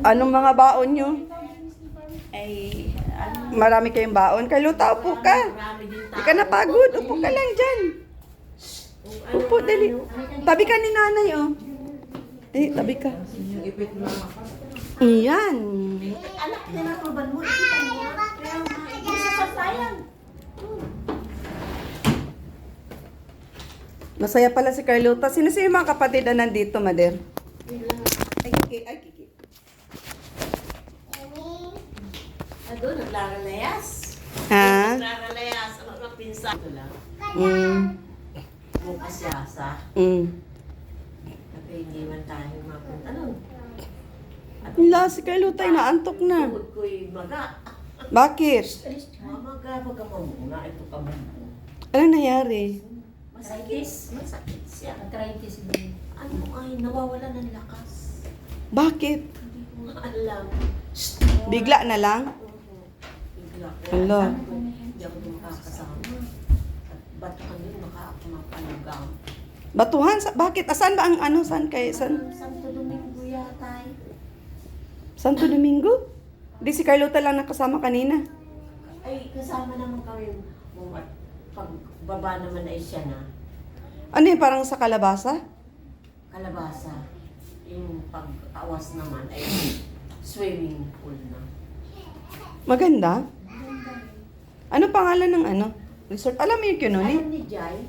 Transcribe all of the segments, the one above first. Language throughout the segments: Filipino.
Anong mga baon nyo? Ay, ano, Marami kayong baon. Carlota, upo ka. marami din Di ka napagod. Upo ka lang dyan. Upo, dali. Tabi ka ni nanay, oh. Tabi ka. Iyan. Anak niya na kurban mo, ikita niya. Pero, isa sa sayang. Masaya pala si Carlota. Sino yung mga kapatid na nandito, Mader? Ay, Kiki. Ado, naglaralayas. Ha? Naglaralayas. Ang mga pinsan. Ito lang. Bukas yasa. At hindi man tayo mapunta nun. Wala, si Carlota inaantok na. Tuhod ko'y maga. Bakit? Maga ka muna. Ito ka muna. Anong nangyari? Masakit siya. Arthritis din. Ano ay, nawawala ng lakas. Bakit? Hindi ko nga alam. Bigla na lang? Bigla. Hala. Sabi ko, hindi ako makakasama. At ba't kami makakapanagam? Batuhan? Bakit? Asan ba ang ano? Saan kayo? Santo Domingo yata eh. Santo Domingo? Di si Carlota lang nakasama kanina. Ay, kasama naman kami. Pagbaba naman ay siya na. Ano yun? Parang sa kalabasa? Kalabasa. Yung pag-awas naman ay swimming pool na. Maganda? Ano pangalan ng ano? Resort? Alam mo yung Kinoni? Alam ni Jai?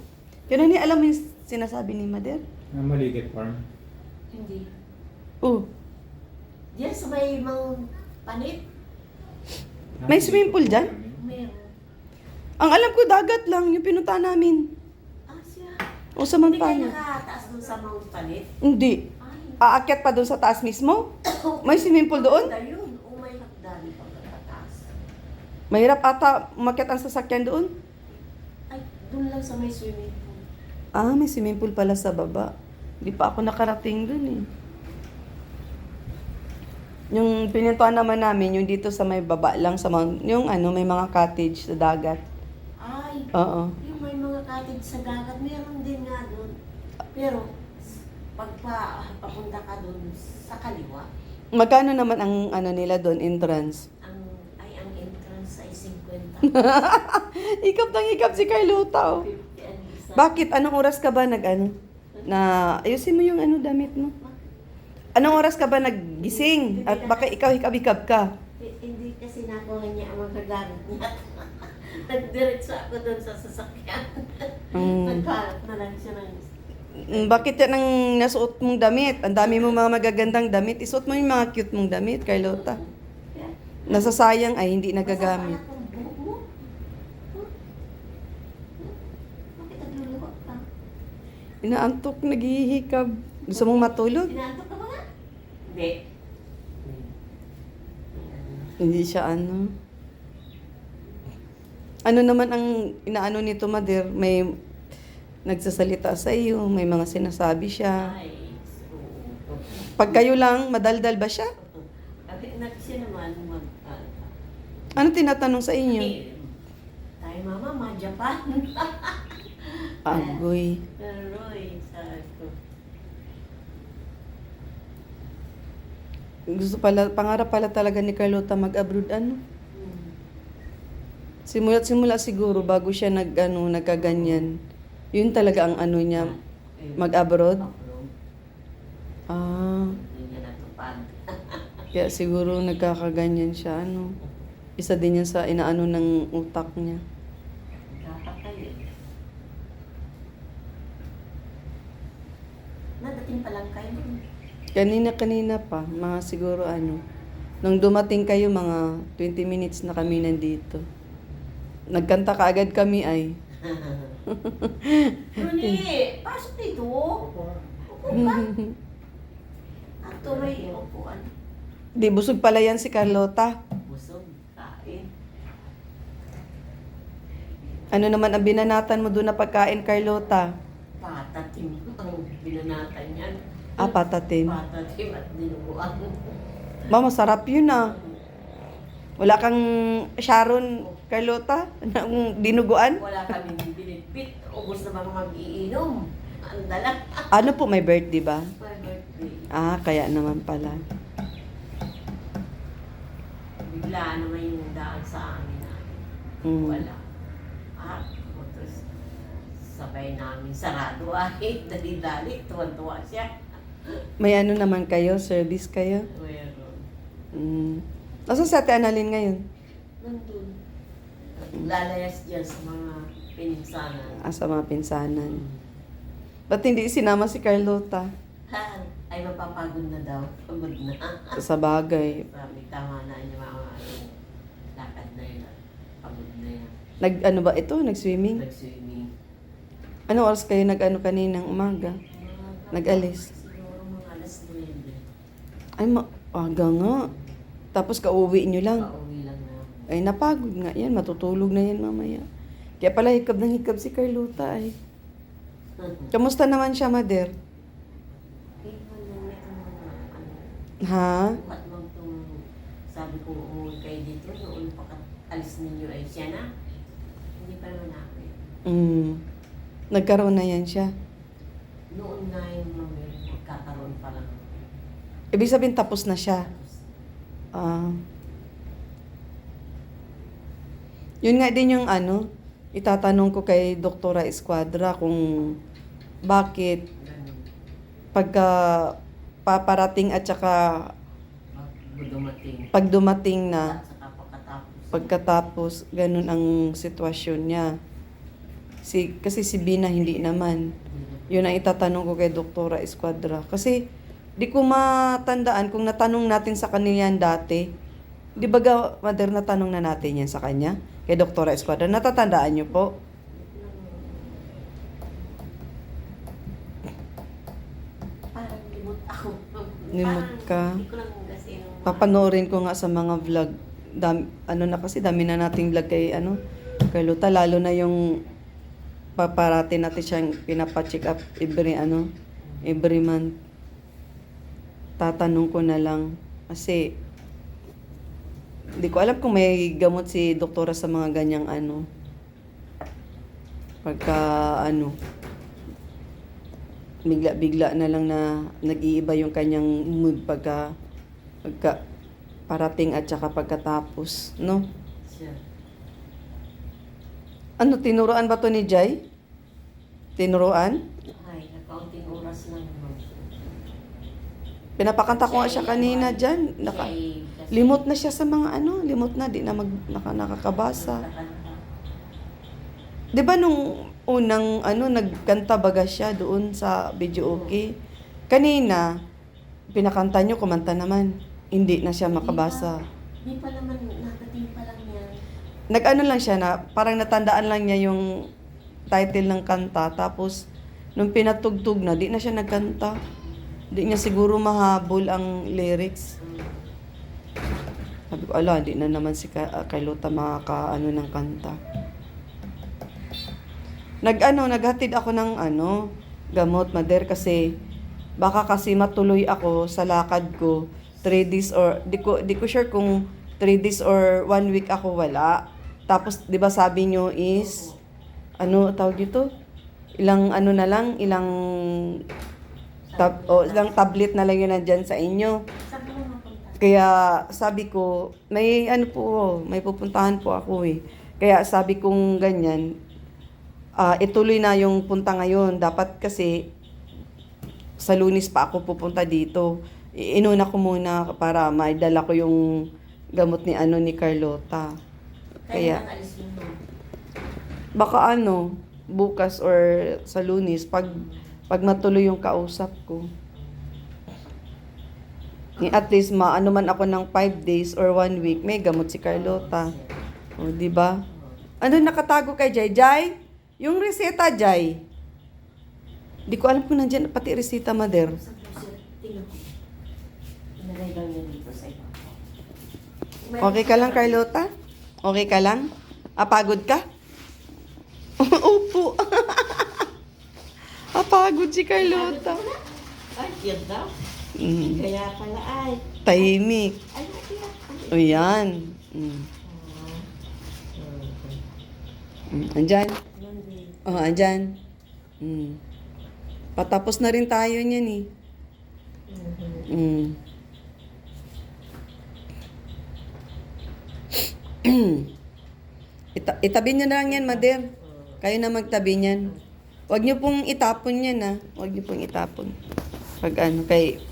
Kinoni, alam mo yung sinasabi ni Mader? Maligit farm. Hindi. Oh. Diyan sa may mga panit, May swimming pool dyan? meron. Ang alam ko, dagat lang yung pinunta namin. Ah, siya. O sa Hindi kayo Montana. nakataas dun sa mga panit? Hindi. Ay, Aakyat pa doon sa taas mismo? May swimming pool doon? maganda yun. O may hagdani pag nakataas. Mahirap ata umakyat ang sasakyan doon? Ay, dun lang sa may swimming pool. Ah, may swimming pool pala sa baba. Hindi pa ako nakarating doon eh. Yung pinuntahan naman namin, yung dito sa may baba lang, sa yung ano, may mga cottage sa dagat. Ay, Oo. yung may mga cottage sa dagat, meron din nga dun. Pero, papunta ka dun sa kaliwa, Magkano naman ang ano nila doon, entrance? ang entrance ay 50. Ikap ng ikap si Carlota, oh. 50 ang isa. Bakit? Anong oras ka ba nag-ano? Na, ayusin mo yung ano, damit mo. Anong oras ka ba naggising? At baka ikaw hikab-hikab ka? Hindi kasi nakuha niya ang mga gamit niya. Nagdiretso ako dun sa sasakyan. Nagkalat na lang siya ng... Bakit yan ang nasuot mong damit? Ang dami mo mga magagandang damit. Isuot mo yung mga cute mong damit, Carlota. Nasasayang ay hindi nagagamit. Masama na kung buhok mo. Bakit nagluluwa ka? Inaantok, naghihikab. Gusto mong matulog? Inaantok ka ba nga? Hindi. Hindi siya ano. Ano naman ang inaano nito, Mader? May nagsasalita sa iyo, may mga sinasabi siya. Ay, so... Pag kayo lang, madaldal ba siya? Bakit siya naman Ano tinatanong sa inyo? tayo mama, Japan. Agoy. Roy, sabi ko. Pangarap pala talaga ni Carlota mag-abroad ano? Simula siguro bago siya nagkaganyan. Yun talaga ang ano niya, mag-abroad. Ah, Hindi niya natupad. kaya siguro nagkakaganyan siya ano. Isa din yan sa inaano ng utak niya. Kakakay. Nadating pa lang kayo. Kanina pa, mga siguro ano. Nung dumating kayo, mga 20 minutes na kami nandito. Nagkanta kaagad kami ay. Runi, pasok dito. Upo ka. Ato may upuan. Di, busog pala yan si Carlota. Busog, kain. Ano naman ang binanatan mo doon na pagkain, Carlota? Patatim ang binanatan niyan. Ah, patatim. Patatim at dinuguan. Ma, masarap yun ah. Wala kang Sharon, Carlota? Ang dinuguan? Wala kaming binitbit. Ubus na mga mag-iinom. Ang dala. Ano po, may birthday ba? My birthday. Ah, kaya naman pala. Biglaan naman yung daan sa amin na wala. Tapos sabay namin sarado ay dali-dali, tuwan-tuwa siya. May ano naman kayo? Service kayo? Meron. Nasaan si Ate Annalyn ngayon? Nandun. Lalayas dyan sa mga pininsanan. Sa mga pinsanan. Ba't hindi sinama si Carlota? Ay mapapagod na daw. Pagod na. Sa bagay. Sabi, tama na niya mga lakad na yun. Pagod na yan. Ano ba ito? Nag-swimming? Nag-swimming. Ano oras kayo nag-ano kaninang umaga? Nag-alis? Siguro mga alas 9. Ay, aga nga. Tapos kauwi nyo lang. Pauwi lang na. Ay, napagod nga yan. Matutulog na yan mamaya. Kaya pala hikab ng hikab si Carlota ay. Kamusta naman siya, Mother? Ha? At sabi ko umuwi kayo dito, noon pa alis ninyo ay siya na. Hindi pa naman ako eh. Nagkaroon na yan siya. Noon na yung magkakaroon pa lang. Ibig sabihin tapos na siya. Yun nga din yung itatanong ko kay Doktora Esquadra kung bakit Ganun. pagka paparating at saka Dumating. pag dumating na At saka pagkatapos ganun ang sitwasyon niya. Kasi si Bina hindi naman. Yun ang itatanong ko kay Doktora Esquadra. Kasi di ko matandaan kung natanong natin sa kanila yan dati. Di ba Mother, natanong na natin yan sa kanya? Kay Doktora Esquadra. Natatandaan niyo po? Parang limot ako. Limot ka? Hindi ko lang kasi Papanoorin ko nga sa mga vlog. Dami na nating vlog kay kay Luta, lalo na yung paparati natin siyang pinapacheck up every month. Tatanong ko na lang kasi hindi ko alam kung may gamot si doktora sa mga ganyang pagka bigla na lang na nag-iiba yung kanyang mood pagka parating at saka pagkatapos, no? siya. Tinuruan ba to ni Jai? Tinuruan? Ay, nakaunting oras lang naman. Pinapakanta ko nga siya kanina dyan. Limot na siya sa mga limot na, di na nakakabasa. Di ba nung unang nagkanta baga siya doon sa video okay? Kanina, pinakanta nyo, kumanta naman. Hindi na siya makabasa. Hindi pa naman, nakating pa lang yan. Nag-ano lang siya na, parang natandaan lang niya yung title ng kanta. Tapos, nung pinatugtog na, di na siya nagkanta. Di niya siguro mahabol ang lyrics. Sabi ko, di na naman si Carlota makakaano ng kanta. Naghatid ako ng gamot, Mother, kasi baka kasi matuloy ako sa lakad ko 3 days or di ko sure kung 3 days or 1 week ako wala. Tapos 'di ba sabi nyo is tawag dito? Ilang ilang ilang tablet na lang yun nandyan sa inyo. Sabi mo mapunta. Kaya sabi ko, may may pupuntahan po ako eh. Kaya sabi kong ganyan, ituloy na yung punta ngayon. Dapat kasi sa Lunes pa ako pupunta dito. Inuna ko muna para maidala ko yung gamot ni Carlota. Kaya Kaya alis mo. baka bukas or sa Lunes pag matuloy yung kausap ko. At least man ako ng 5 days or 1 week, may gamot si Carlota. O, di ba? Nakatago kay Jai? Jai? Yung reseta, Jai. Di ko alam kung nandiyan pati reseta, Mother. Sa puso, tingnan ko. Inalay lang yan dito sa iba. Okay ka lang, Carlota? Okay ka lang? Pagod ka? Opo. Pagod si Carlota. Ay, yun daw. Mm. Kaya pala ay. Tahimik. Ay, kaya. O yan. Andyan. Yun din. Andyan. Patapos na rin tayo niyan eh. Itabi nyo na lang yan, Mader. Kayo na magtabi niyan. Huwag nyo pong itapon yan, ha. Huwag nyo pong itapon. Pag ano, kay...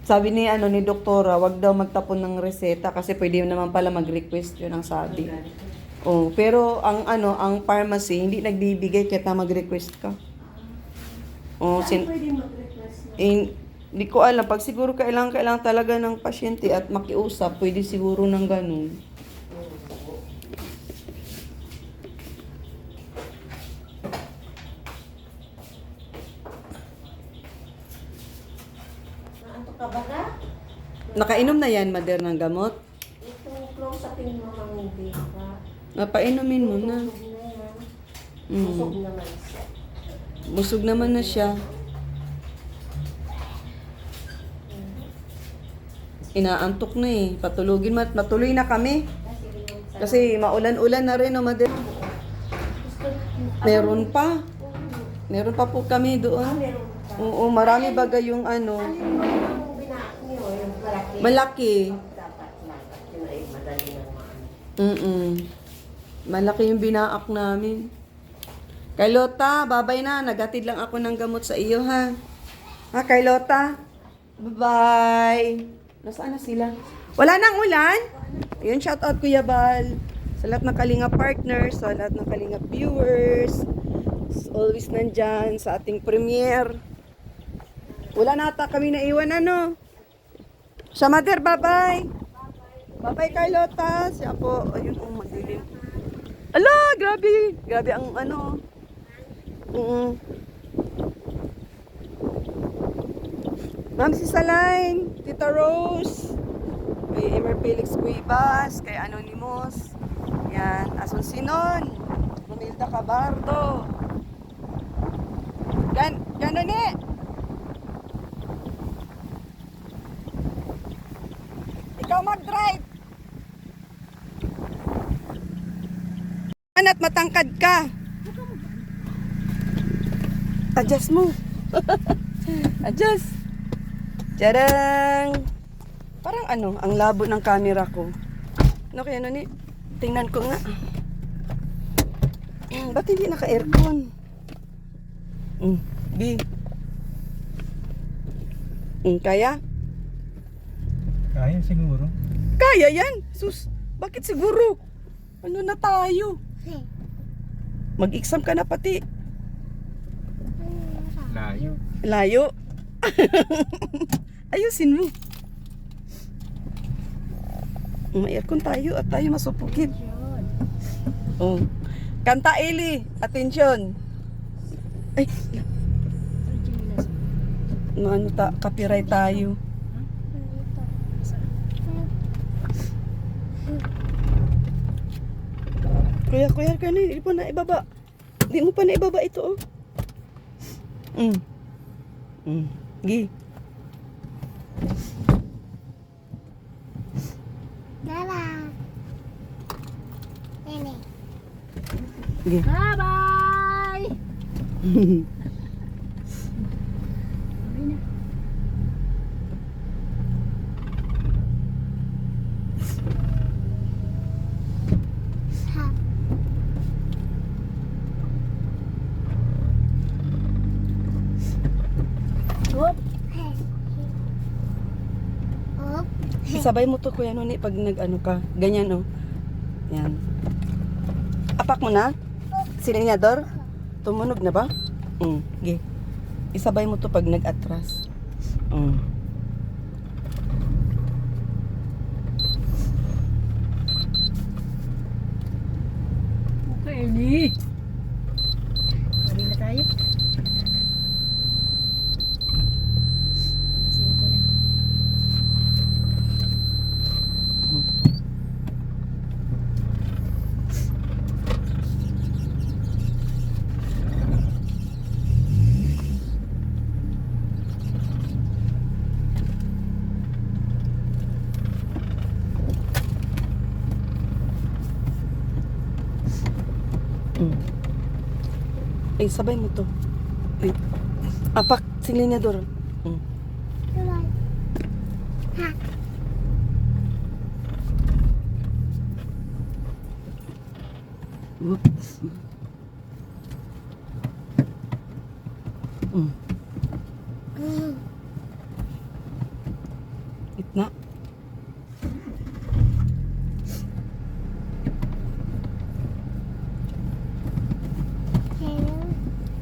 Sabi ni doktora, wag daw magtapon ng reseta kasi pwede naman pala mag-request yun ang sabi. Oh, pero ang pharmacy hindi nagbibigay kahit na mag-request ka. Oh, Pwede mag-request na. hindi ko alam pag siguro kailangan talaga ng pasyente at makiusap, pwede siguro ng ganun. Naanto ka ba ka? Nakainom na yan, Mader, ng gamot? Itong close-upin mo ng hindi ka. Napainumin mo na. Busog na yan. Mm. Busog naman siya. Busog naman na siya. Inaantok na eh. Patulugin matuloy na kami. Kasi maulan-ulan na rin, Mader. Meron pa. Meron pa po kami doon. Meron ka. Oo, marami bagay yung Alin mo yung binak niyo? Yung malaki. malaki. Dapat lang. Yun ay madali ng maano. Malaki yung binaak namin. Carlota, babay na. Nagatid lang ako ng gamot sa iyo, ha? Ha, Carlota? Bye-bye. Nasaan na sila? Wala nang ulan? Ayun, shout out Kuya Bal. Sa lahat ng Kalinga partners, sa lahat ng Kalinga viewers. Always nandyan sa ating premiere. Wala nata kami naiwan, Sa Mader, bye-bye. Bye-bye, Carlota. Siya po, ayun, madilim. Ala, grabe. Grabe ang Ma'am si Salain, Tita Rose, kay Emer Felix Cuevas, kay Anonymous, yan, Asuncinon, Romilda Cabardo, gano'n eh. Ikaw mag-drive. At matangkad ka. Adjust mo. Adjust. Tadang! Parang ang labo ng camera ko. Ano kaya ni? Tingnan ko nga. Ba't hindi naka-aircon? B. Kaya? Kaya siguro. Kaya yan! Sus! Bakit siguro? Ano na tayo? Mag-exam ka na pati. Layo. Layo. Ayusin mo. May aircon tayo at tayo masupukit. Oh. Kanta Eli, attention. Ay. Copyright tayo. Kuya, hindi pa na ibaba. Hindi mo pa na ibaba ito, Gi. Gi. Bye-bye! Whoop! Sabay mo to Kuya Noni pag ka. Ganyan Yan. Apak mo na? Silinyador? Tumunog na ba? Gi. Isabay mo to pag nag-atras. Okay, Eli. Mali na tayo. 5 na. Ay, sabay mo to. Ay. Apak, silinyador. Oops. Mm. Gitna.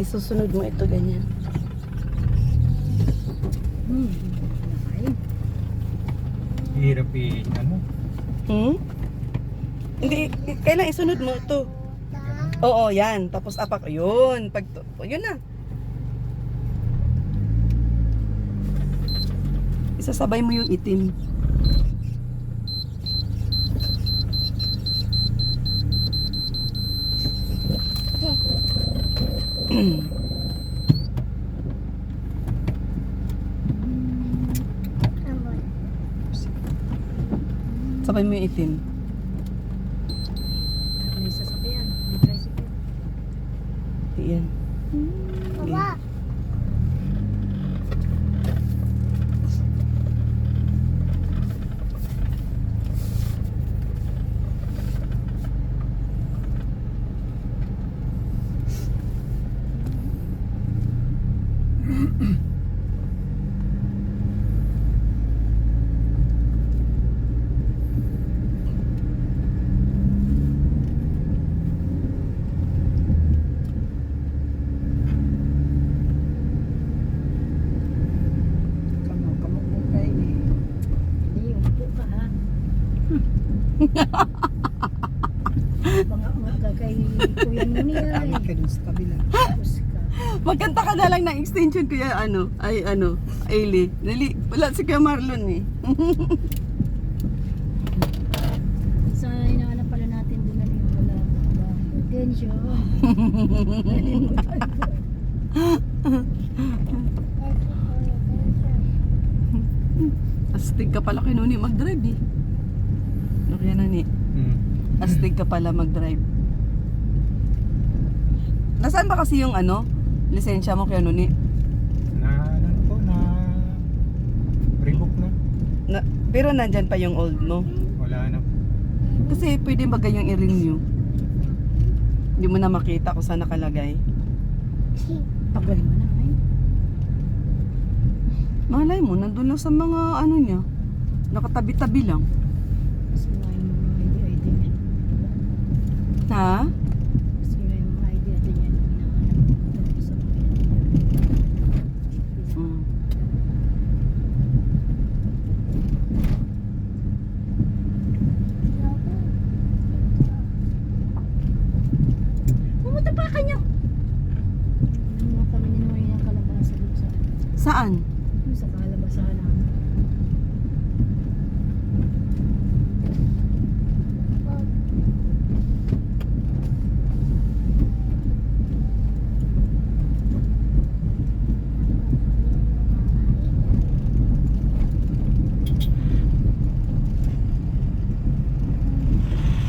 Isusunod mo ito ganyan. Hirap ano? Hmm? Hindi, kailan isunod mo ito? Oo, yan. Tapos apak, yun. Yun na. Isasabay mo yung itim. Sabay mo yung itim. May sasakyan, may tricycle. Yan. Baba! Kamo mo kayo eh. Hindi, umupo ka ha. Banga ka kay Kuya Nini ay. Tawid ka dun sa kabila. Tapos ka. Magkanta ka na lang ng extension kuya Ailey. Dali, wala si Kuya Marlon eh. Sa inaanap pala natin doon na yung wala. Attention. Astig ka pala kay Nuni mag-drive eh. Ano kaya Nani? Astig ka pala mag-drive. Nasaan ba kasi yung lisensya mo kaya Nuni? Ano po, rebook na. Pero nandyan pa yung old mo. Wala na. Kasi pwede ba ganyang i-renew? Hindi mo na makita kung saan nakalagay. Pagaling mo na ay. Malay mo, nandun lang sa mga niya. Nakatabi-tabi lang. Kasi nga yung mga ID niyan. Ha? Kasi nga yung mga ID niyan. Hinahanap ko sa mga Mm. Pumunta pa kanya. Nanguha kami ni Noy ng kalabasa doon sa Saan? doon sa kalabasahan namin.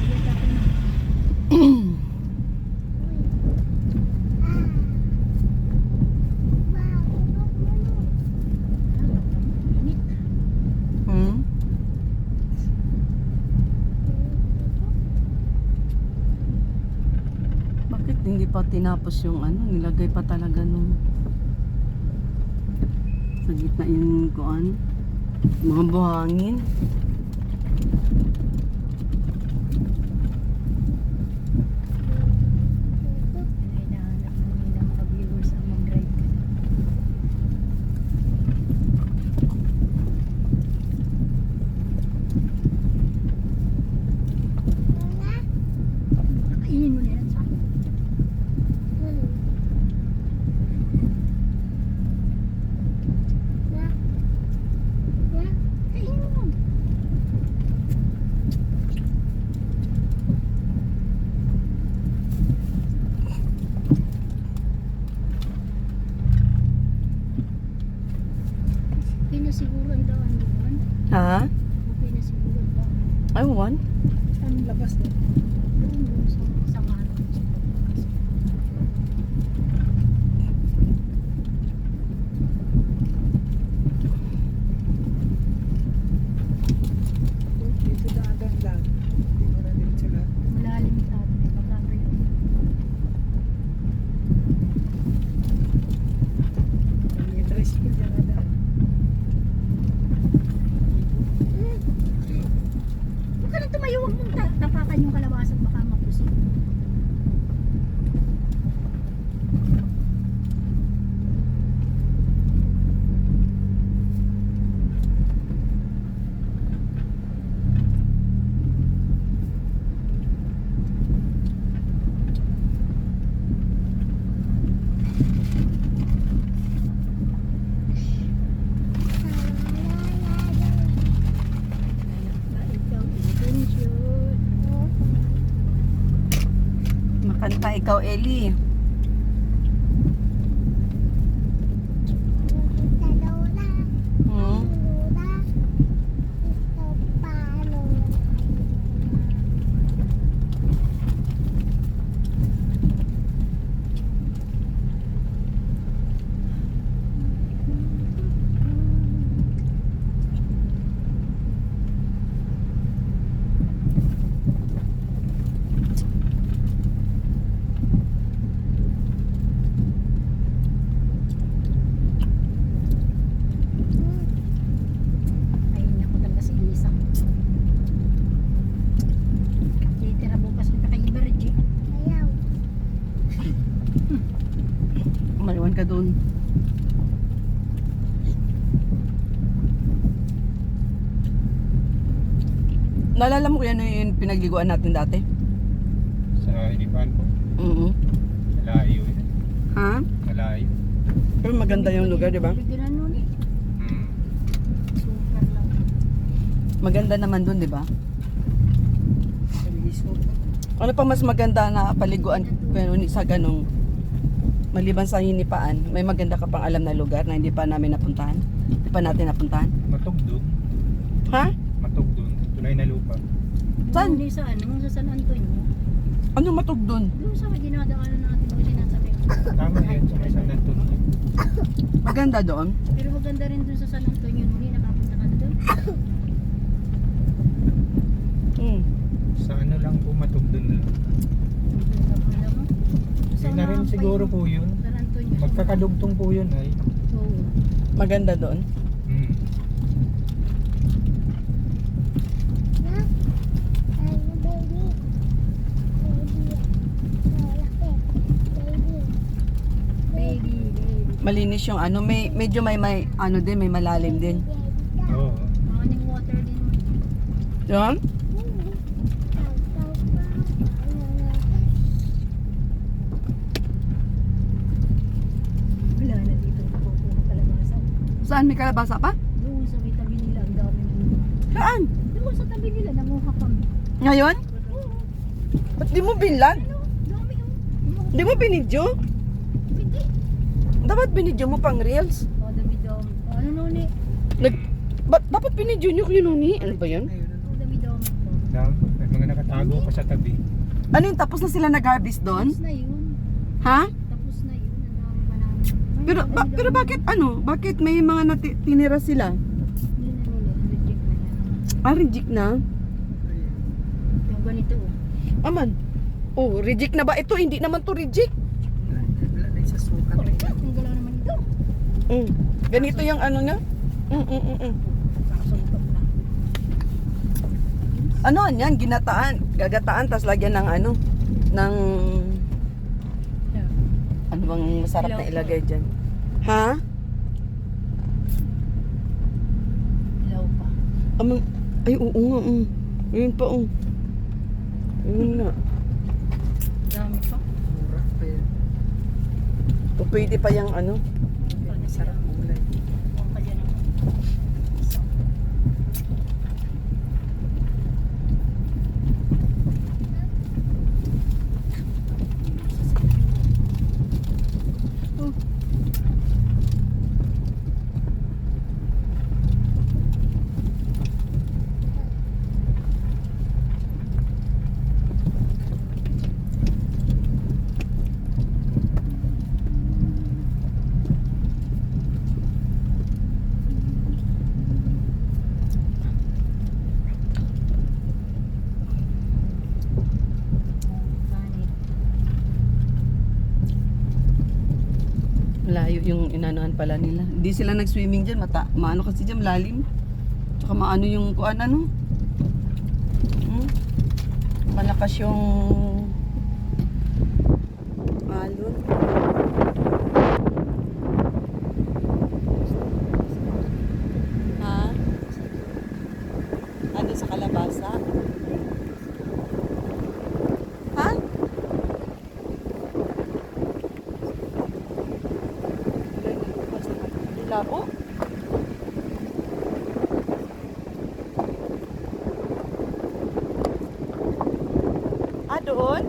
Sige, tapos na. Init. Hmm? Bakit hindi pa tinapos yung nilagay pa talaga nung sa gitna yung kuan? Mga buhangin. Hinahanap mo nila mga viewers ang mag-drive ka. Kainin mo na yan sa akin. Kainin mo. Okay na siguro ang daan doon. Ha? Okay na siguro ang daan. I want. Saan labas doon? Doon sa samahan doon sa pagkakas. Dito daagan lang. Hindi mo na din sila. Malalim tayo. May pagkakayo. Kelly. Hmm? Ayun ako talaga si Lisa. Titira bukas kita kay Iberji. Maliwan ka doon. Naalala mo yan yung pinagliguan natin dati? Sa Ilipan po. Malayo yun. Ha? Malayo. Pero maganda yung lugar, di ba? Bigyan nun eh. Hmm. Super lang. Maganda naman doon, di ba? Ano pa mas maganda na paliguan pero sa ganong maliban sa hinipaan, may maganda ka pang alam na lugar na hindi pa namin napuntahan? Hindi pa natin napuntahan? Matugdog. Ha? Matugdog. Tunay na lupa. Saan? Hindi sa ano, sa San Antonio. Ano matug doon? Doon sa dinadaanan natin, doon sinasabi ko. Tama yan sa may San Antonio. Maganda doon? Pero maganda rin doon sa San Antonio, hindi nakapunta ka na doon. Hmm. Sa ano lang po matugdog na lang. Doon ka pala mo. Sa Yun na rin mga siguro po yun. San Antonio. Magkakadugtong po yun ay. Oo. Maganda doon? Hmm. Baby, baby. Malinis yung ano, medyo may ano din, may malalim din. Oo. Morning water din. Yan? Wala na dito. Puro kalabasa. Saan may kalabasa pa? Doon sa may tabi nila, ang daming bunga. Saan? Doon sa tabi nila, nanguha kami. Ngayon? Oo. Ba't di mo binlan? Ano? Dami yung... Di mo binidyo? Hindi. Dapat binidyo mo pang reels. Oh, dami-dami. Oh, ano nun eh? Dapat binidyo nyo yun ni? Ano ba yun? Oh, dami-dami. May mga nakatago pa sa tabi. Ano yun? Tapos na sila nag-harvest doon? Tapos na yun. Ha? Tapos na yun. Ang dami pa namin. Pero pero bakit ano? Bakit may mga tinira sila? Hindi na nila. Reject na yan. Ah, reject na? Yung ganito oh. Aman. Oh, reject na ba? Ito, hindi naman to reject. Correct. Ang galaw naman ito. Ganito yung ano niya? Nakasuntok na. Ano yan? Ginataan. Gagataan, tas lagyan ng ano? Ng... Yeah. Ano bang masarap na Ilaw. ilagay dyan? Ha? Ilaw pa. Ay, oo nga. Ayun pa, Ayun nga. Dami pa. O pwede pa yung ano? Sarap kulay. Huwag ka dyan ang... Panit. Malayo yung inanuhan pala nila. Hindi sila nag-swimming dyan. Maano kasi dyan, malalim. Tsaka maano yung kuan ano. Malakas yung alon. Ha? Ano sa kalabasa? Ha? Labo? Ah, doon?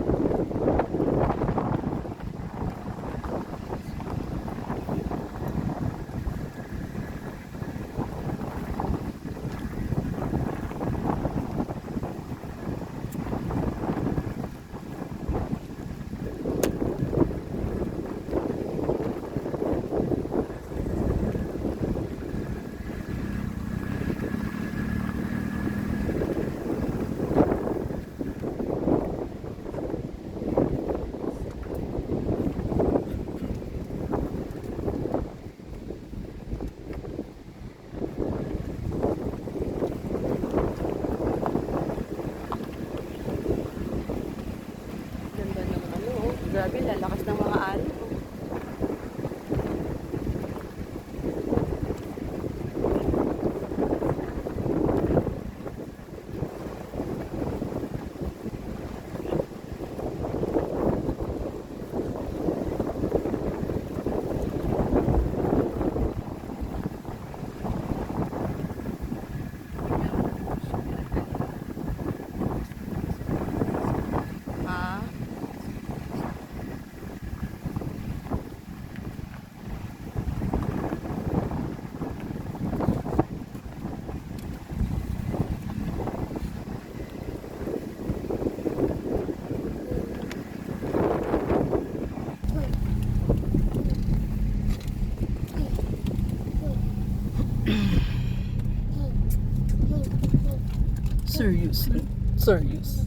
Serious. Serious.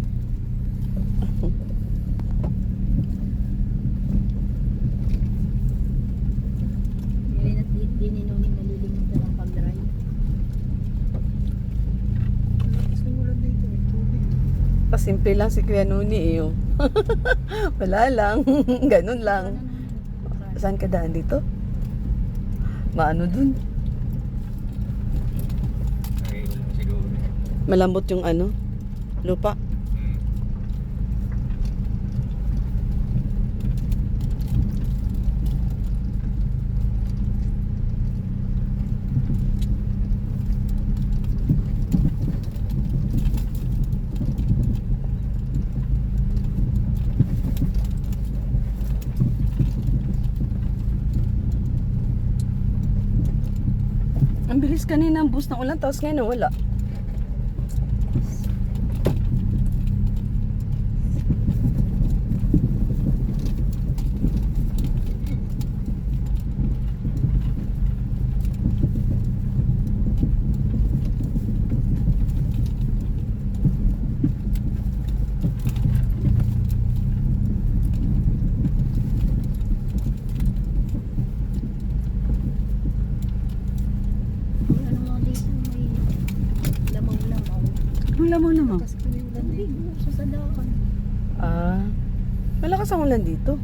Yan at di ninungin nalilimutan ang pag-drive. Simulan dito eh. Tubig. Pasimple lang si Kuya Nuni eh. Oh. Wala lang. Ganun lang. Saan ka daan dito? Maano dun? Ay, wala siguro. Malambot yung ano? Lupa. Hmm. Ang bilis kanina ang bus ng ulan, tapos ngayon wala. Ano mga dito may lamaw-lamaw. Ang lamang naman. Tapos kiniulan dito sa sadaan. Ah, malakas ang ulan dito.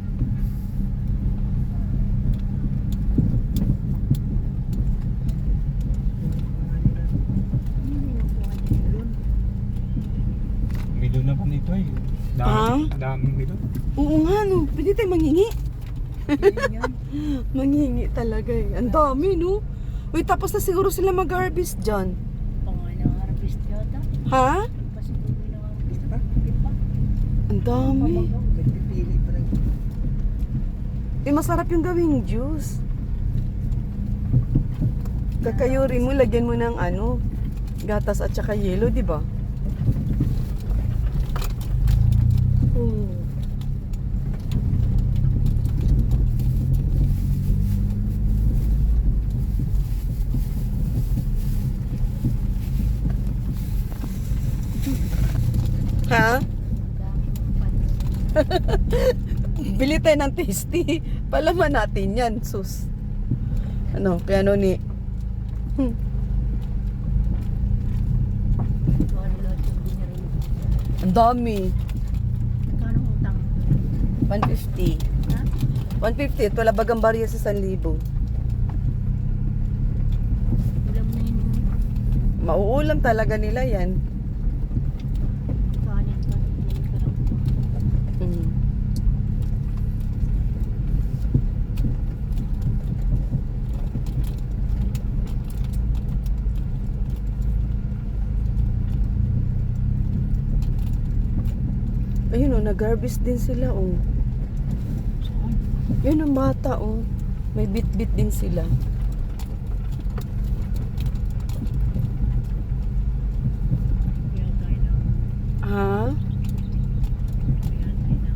Milon naman ito eh. Daming milon. Oo nga no, pwede tayo mangingi. Mangingi talaga eh. Ang dami no. Uy, tapos na siguro sila mag-harvest dyan. Pangalang harvest yata. Ha? Pasiguro ng harvest. Di pa? Ang dami. Nagpipili pa rin. Eh, masarap yung gawing juice. Kakayurin mo, lagyan mo ng ano, gatas at saka yelo, di ba? Oh. Ha? Bili tayo ng tasty. Palaman natin yan, sus. Ano, kaya ano ni... Ano lahat yung binili. Ang dami. Kano utang? 150. Ha? 150. Wala bagang barya sa 1,000. Ulam na yun. Mauulam talaga nila yan. Kanin pa. Bili ka lang. Mm. Ayun oh, nag-harvest din sila oh. Saan? Yun ang bata oh. May bit-bit din sila. Kaya tayo na. Ha? Kaya tayo na.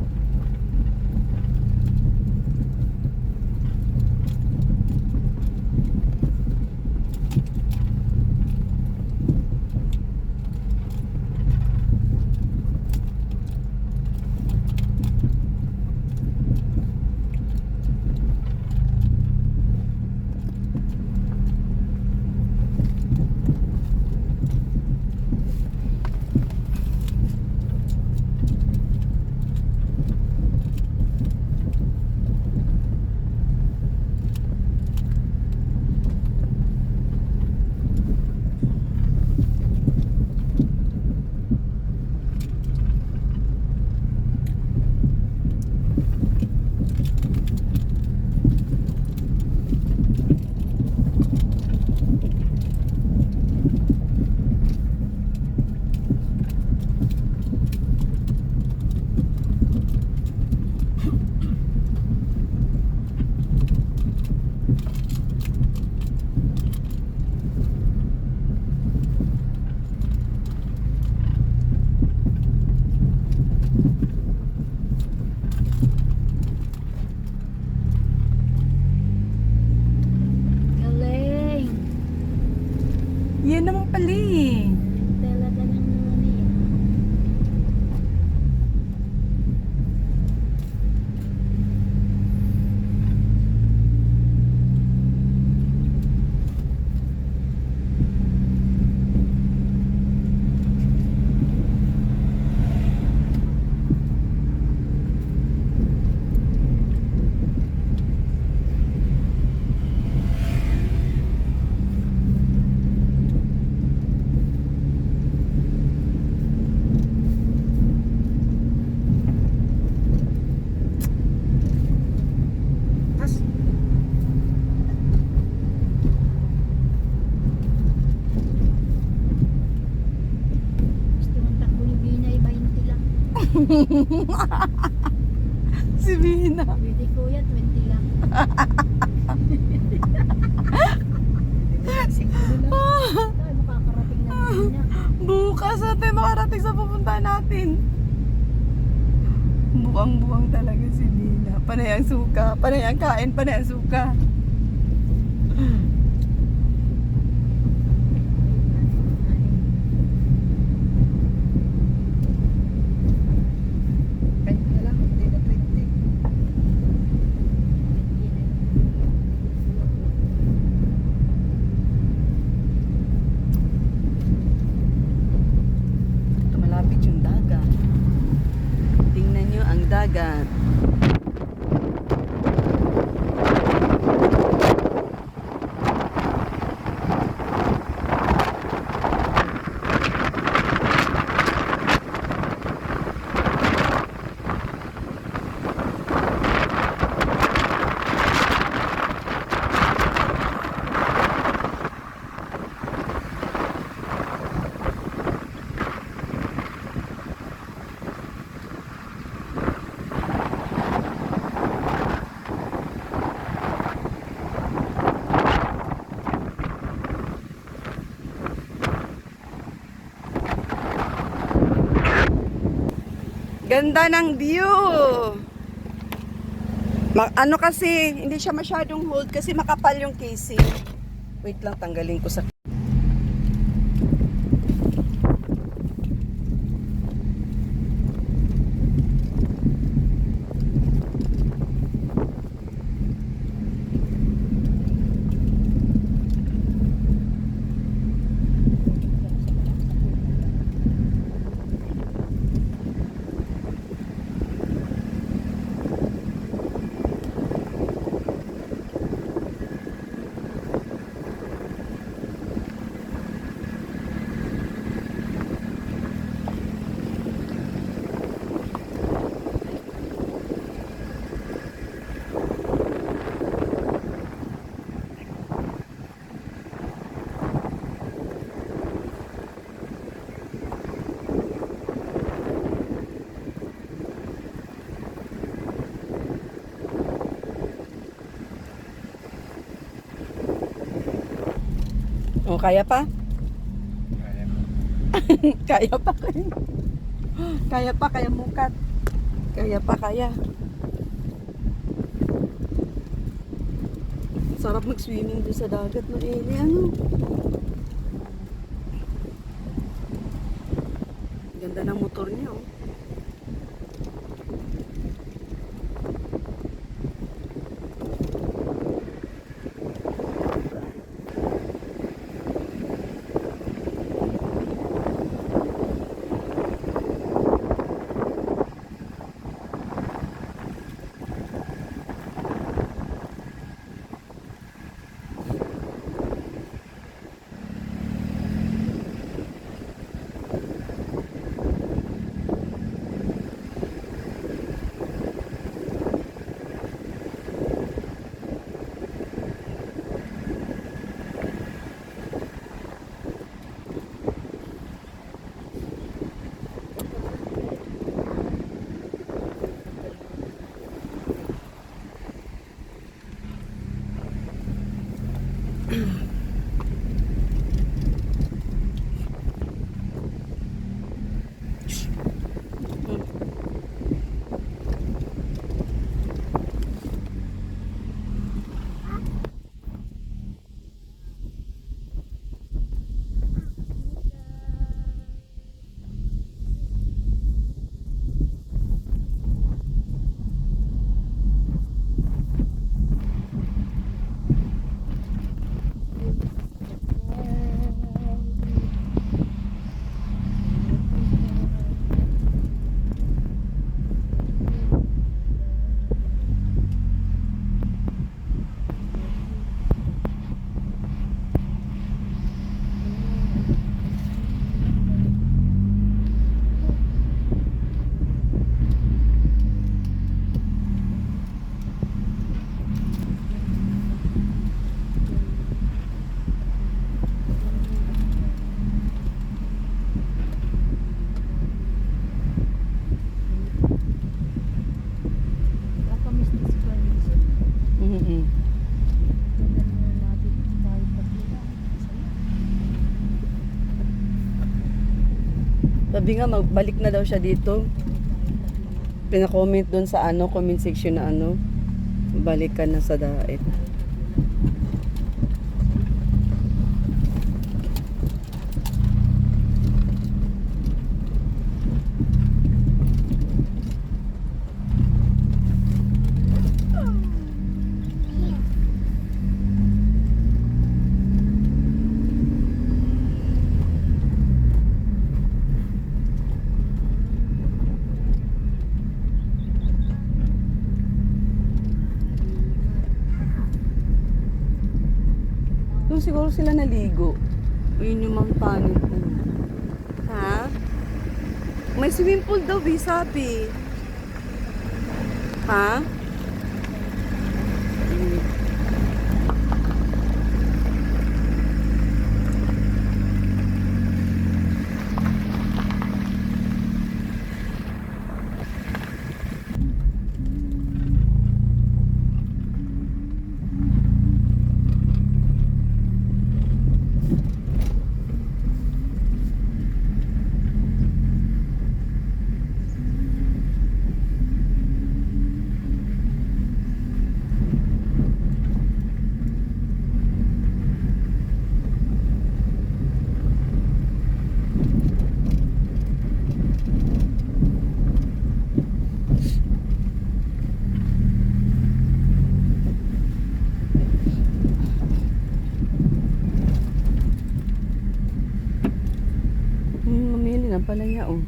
Si Bina. Pwede kuya, 20 lang. Siguro lang. Tayo makakarating na din na. Bukas natin makarating sa pupunta natin. Buwang-buwang talaga si Bina. Panay ang suka. Panay ang kain. Panay ang suka. Kahit na lang, hindi na 20. Ito malapit yung dagat. Tingnan nyo ang dagat. Ganda ng view. Ano kasi, hindi siya masyadong hold kasi makapal yung casing. Wait lang, tanggalin ko sa... Oh, kaya pa? Kaya mo. Kaya pa kayo. Kaya pa, kaya mukat. Kaya pa, kaya. Sarap mag-swimming doon sa dagat no, Eli. Ano? Ganda ng motor niya, oh. Sabi nga, magbalik na daw siya dito. Pina-comment doon sa comment section na balik ka na sa Daet. Doon siguro sila naligo. Yun yung Mount Tanit. Ha? May swimming pool daw, sabi. Ha? Mamili na pala niya, oh.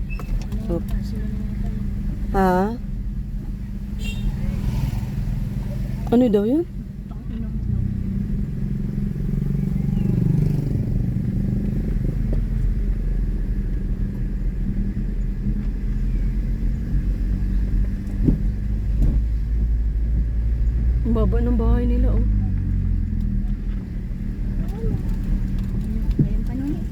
So, Sila na yung tanong. ha? Ano daw yun? Tangina mo daw. Ang baba ng bahay nila, oh. Ayan pa nun eh.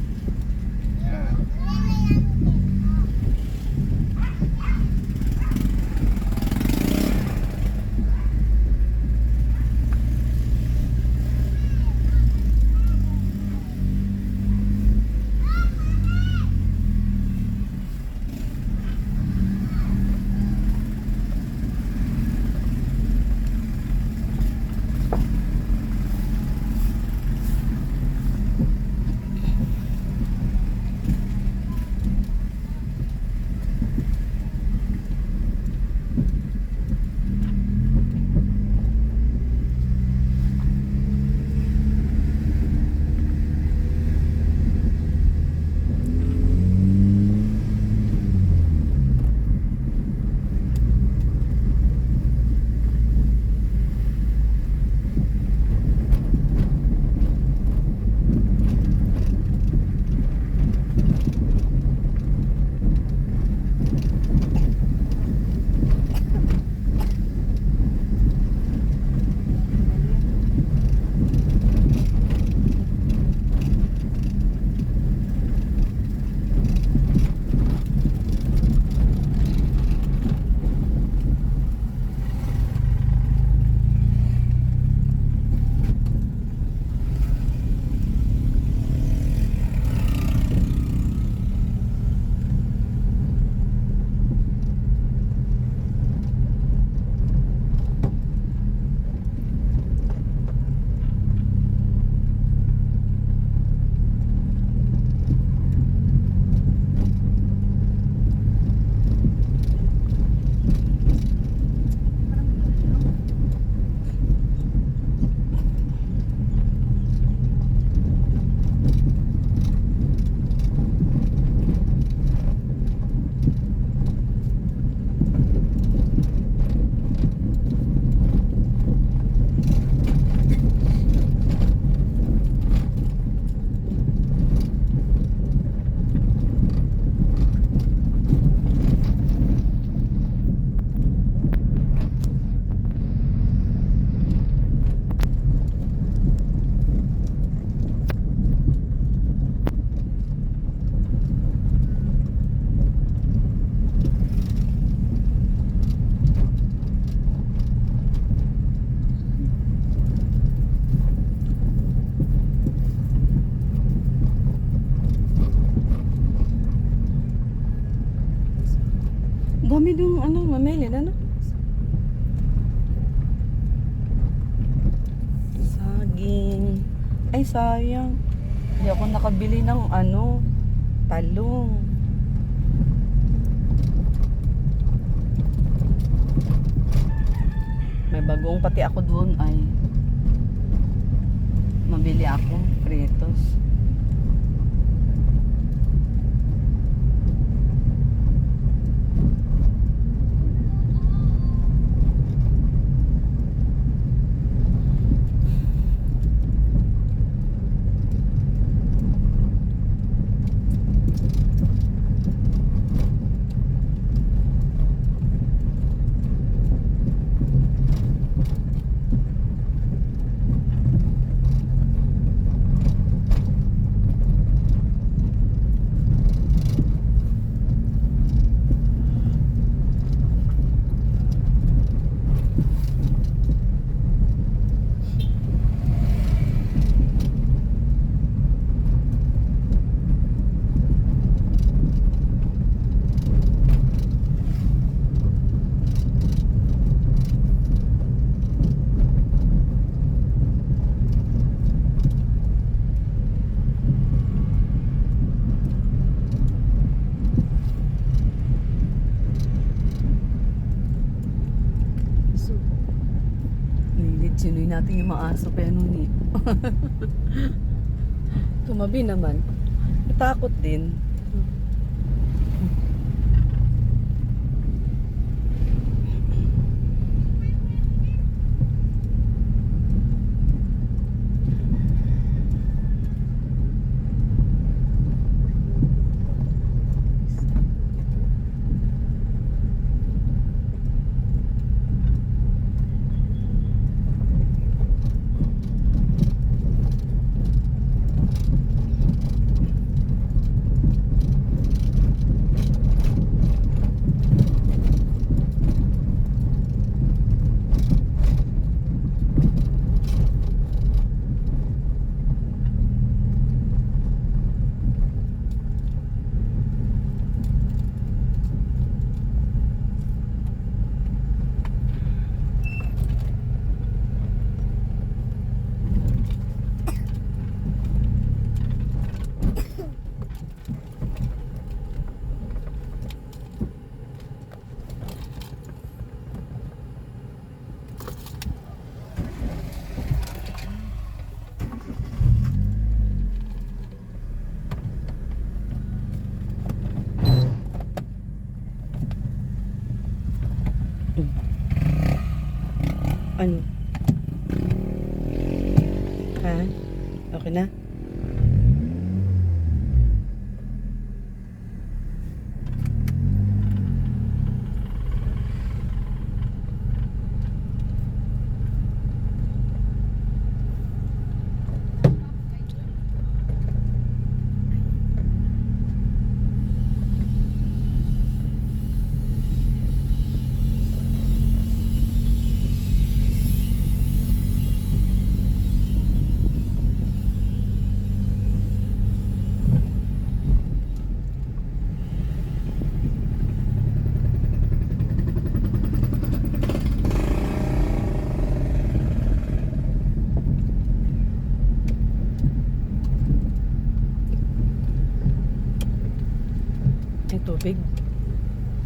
Dami dong ano, mamili ano? Saging. Ay, sayang. Hindi ako nakabili ng ano, talong. May bagong pati ako doon ay mabili ako, Fritos. So, Sinoy natin yung mga aso kaya nun eh. Tumabi naman. Natakot din. Ano? Ha? Okay na? May tubig?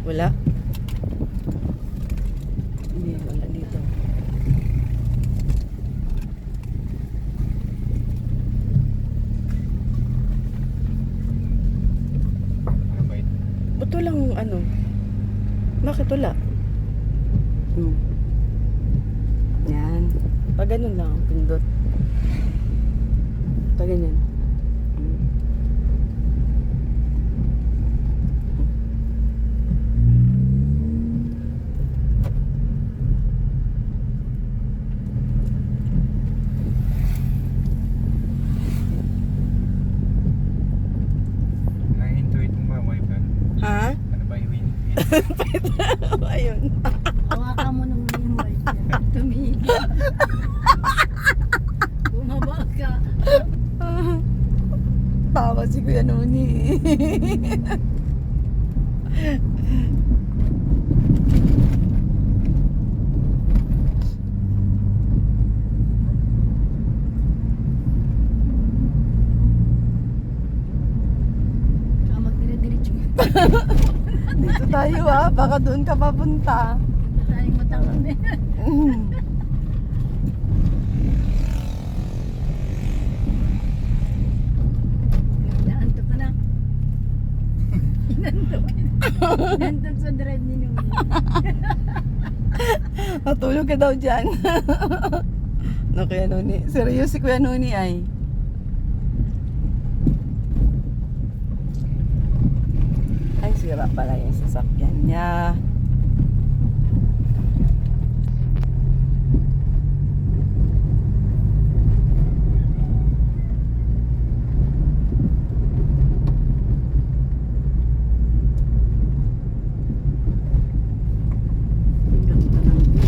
Wala? Hindi, wala dito. Ano ba ito? Ba't walang ano? Bakit wala? Yan. Pag ganun lang, pindot. Pag ganyan. Na-intuit mo ba, wifi? Ha? Ano ba yung Ayun. hawakan mo nung yung wife niya. Tumigil. Bumaba ka. Tawa si Kuya Noni. Dito tayo baka doon ka papunta. Hindi tayong matangon eh. Naantok ka na. Inantok. Inantok sa drive ni Nuni. Matulog ka daw dyan. No, Kuya Nuni. Seryoso si Kuya Nuni ay. Ay, sira pala yung sasakyan niya. Ganda ng view.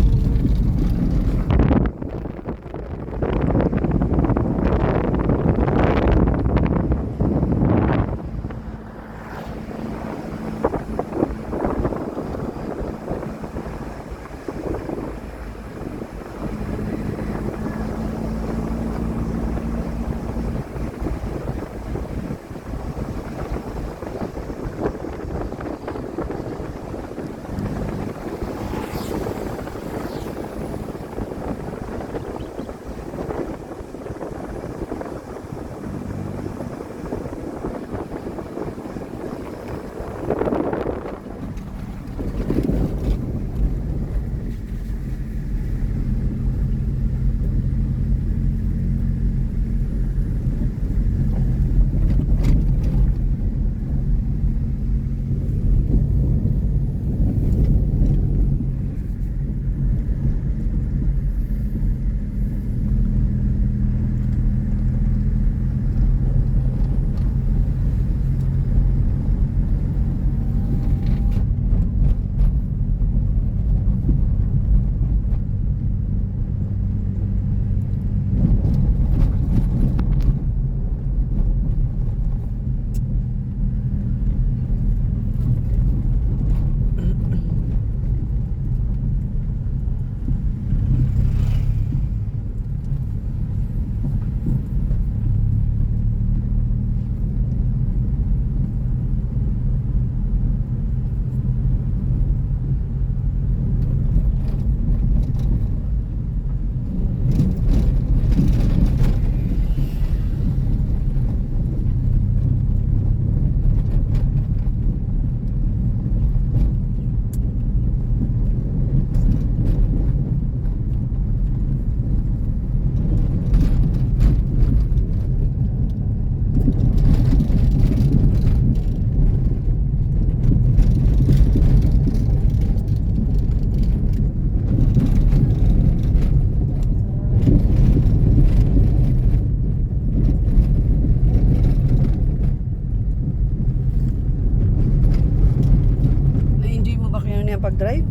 pag-drive?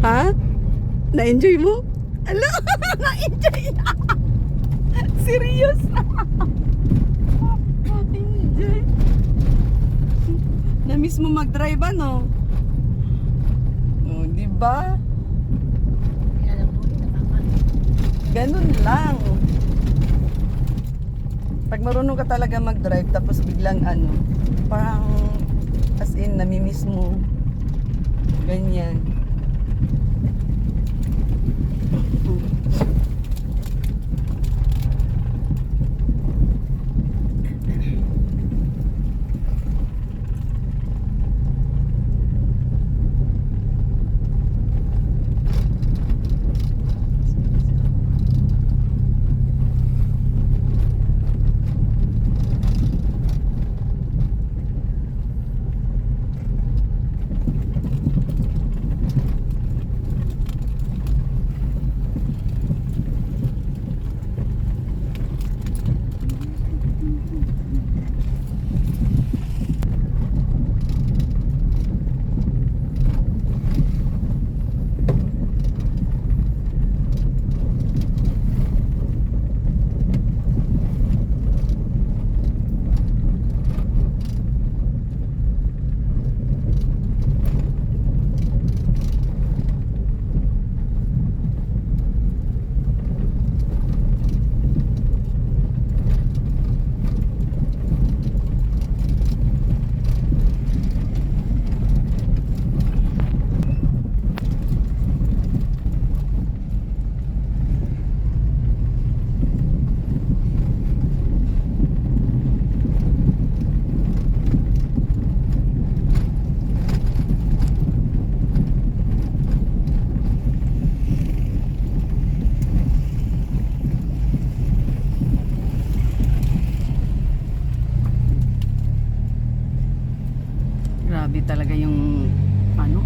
Ha? Na-enjoy mo? Ala, na-enjoy na. Serious? Enjoy. Na-miss mo mag-drive ano? Oh, di ba? Alam mo, Ganun lang. Pag marunong ka talaga mag-drive tapos biglang ano, parang as in namimiss mo. Ganyan.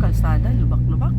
kalsada, lubak-lubak.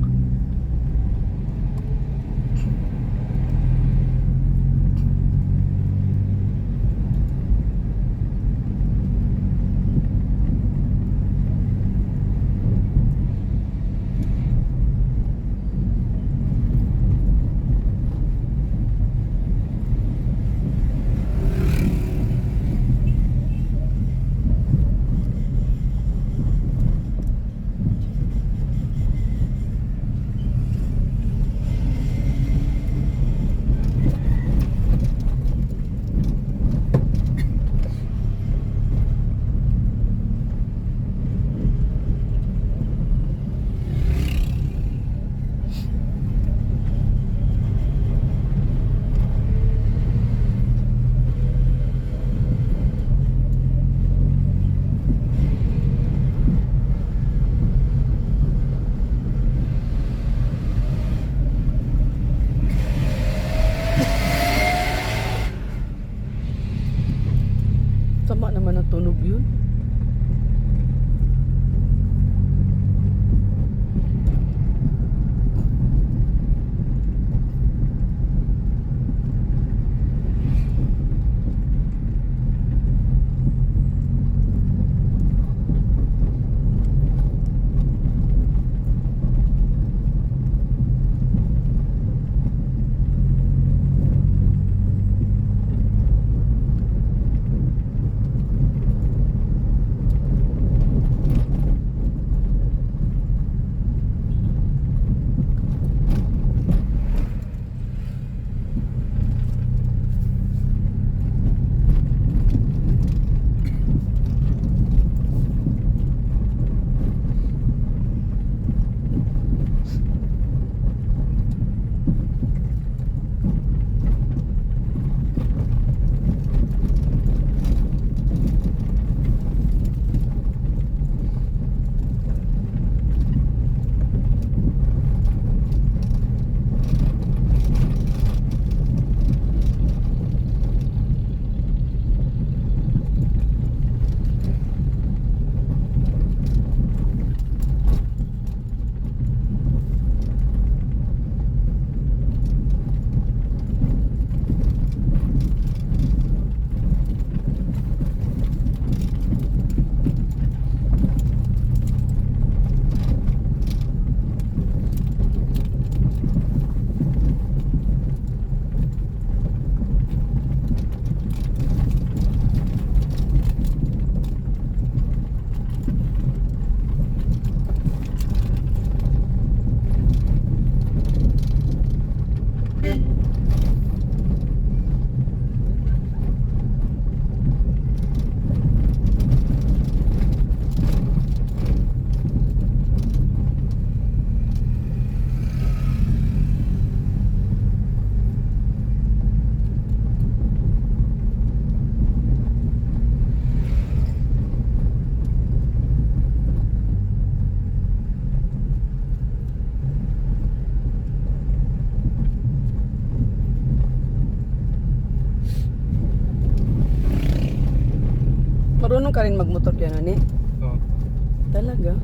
Tama naman ang tunog yun. Marunong ka rin magmotor yan, ani? Oo. Talaga?